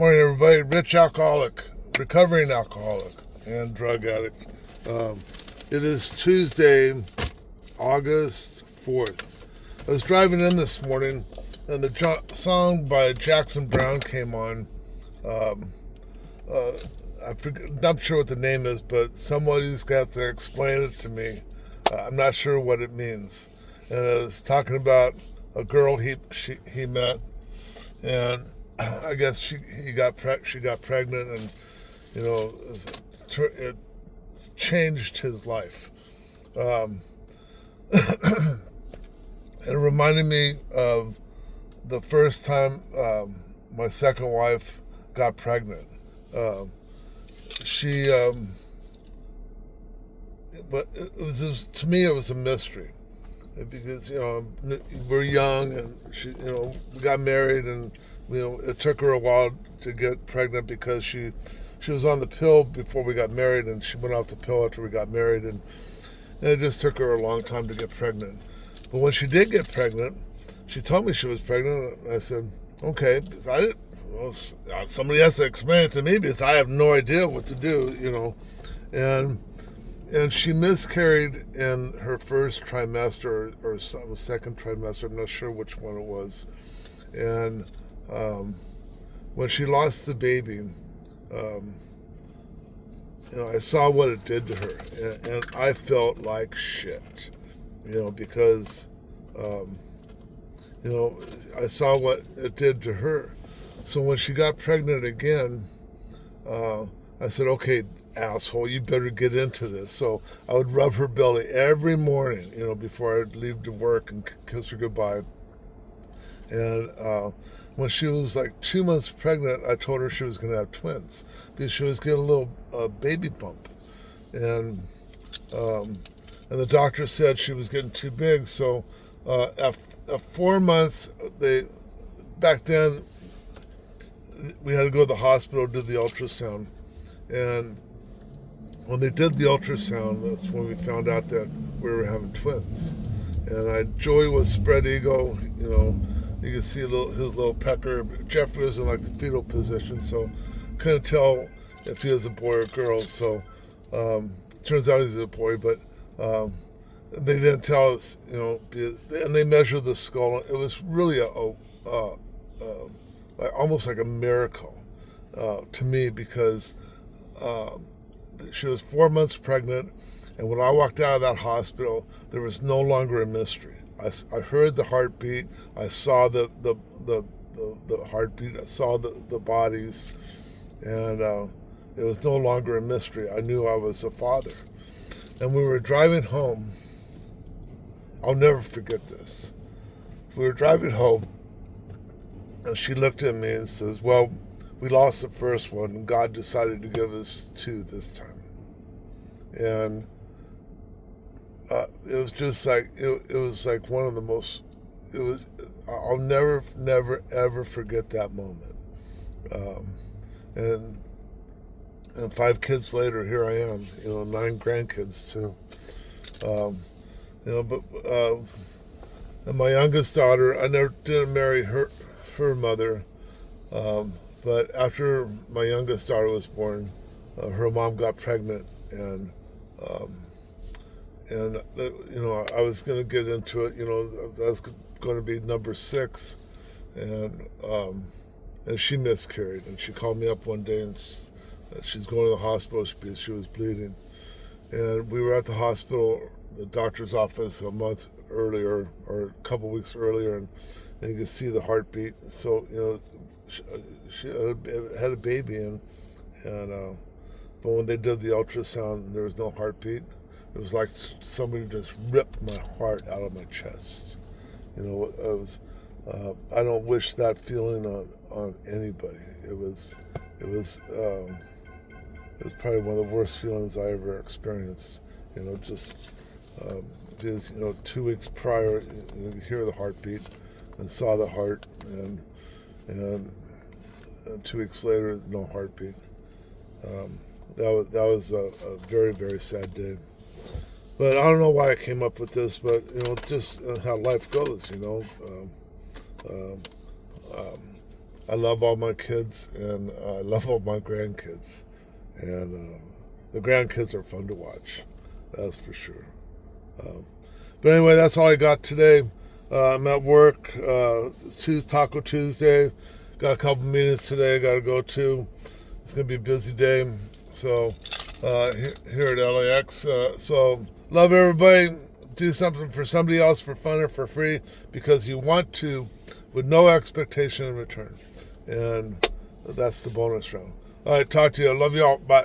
Morning, everybody. Rich alcoholic, recovering alcoholic, and drug addict. It is Tuesday, August 4th. I was driving in this morning, and the song by Jackson Browne came on. I'm not sure what the name is, but somebody's got to explain it to me. I'm not sure what it means. And it was talking about a girl he met, and I guess she got pregnant, and it changed his life. It reminded me of the first time my second wife got pregnant. But to me it was a mystery, because we're young, and we got married, and it took her a while to get pregnant because she was on the pill before we got married, and she went off the pill after we got married, and it just took her a long time to get pregnant. But when she did get pregnant, she told me she was pregnant, and I said, okay, because somebody has to explain it to me, because I have no idea what to do, and she miscarried in her first trimester or some second trimester. I'm not sure which one it was. And when she lost the baby, I saw what it did to her, and I felt like shit, because I saw what it did to her. So when she got pregnant again, I said, okay, asshole, you better get into this. So I would rub her belly every morning, before I'd leave to work, and kiss her goodbye. And when she was like 2 months pregnant, I told her she was going to have twins, because she was getting a little baby bump, and the doctor said she was getting too big. So at 4 months, back then we had to go to the hospital to do the ultrasound, and when they did the ultrasound, that's when we found out that we were having twins. And Joey was spread eagle, you could see his little pecker. Jeffrey was in like the fetal position, so couldn't tell if he was a boy or girl. So turns out he's a boy, but they didn't tell us, and they measured the skull. It was really almost like a miracle to me, because she was 4 months pregnant, and when I walked out of that hospital, there was no longer a mystery. I heard the heartbeat. I saw the heartbeat. I saw the bodies, and it was no longer a mystery. I knew I was a father. And we were driving home. I'll never forget this. We were driving home, and she looked at me and says, well, we lost the first one, and God decided to give us two this time. And it was just like, it was like one of the most, I'll never, ever forget that moment. And 5 kids later, here I am, 9 grandkids too. And my youngest daughter, I didn't marry her mother, but after my youngest daughter was born, her mom got pregnant, and I was going to get into it. I was going to be number 6, and she miscarried, and she called me up one day, and she's going to the hospital because she was bleeding, and we were at the hospital, the doctor's office, a month earlier or a couple weeks earlier, and you could see the heartbeat. So she had a baby, and but when they did the ultrasound, there was no heartbeat. It was like somebody just ripped my heart out of my chest. It was. I don't wish that feeling on anybody. It was probably one of the worst feelings I ever experienced. Because 2 weeks prior, you hear the heartbeat and saw the heart, and 2 weeks later, no heartbeat. That was a very, very sad day. But I don't know why I came up with this, but it's just how life goes. I love all my kids, and I love all my grandkids. And the grandkids are fun to watch, that's for sure. Um, but anyway, that's all I got today. I'm at work, Taco Tuesday. Got a couple meetings today I got to go to. It's going to be a busy day. So here at LAX. So love everybody. Do something for somebody else for fun or for free because you want to, with no expectation in return. And that's the bonus round. All right, talk to you. Love you all. Bye.